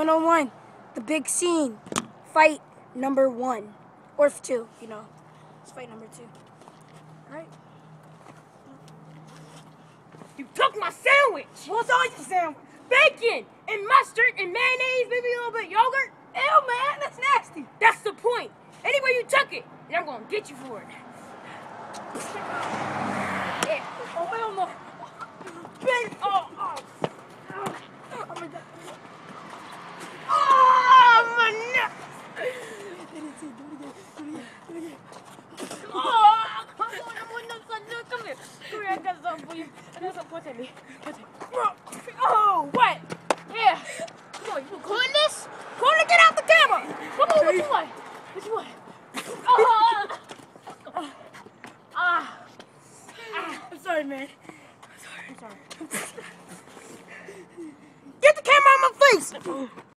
101, the big scene, fight number 1, or 2, you know. It's fight number 2. All right. You took my sandwich. What's on your sandwich? Bacon and mustard and mayonnaise, maybe a little bit of yogurt. Ew, man, that's nasty. That's the point. Anyway, you took it, and I'm gonna get you for it. Yeah. Oh, hell no. Big. Oh, my neck. Oh, come here. Come here, I got something for you. I got something. Punch at me. Oh, what? Yeah. Come on, you recording this? Go on and get out the camera. Come on, what you want? What you want? I'm sorry, man. I'm sorry. Get the camera out of my face!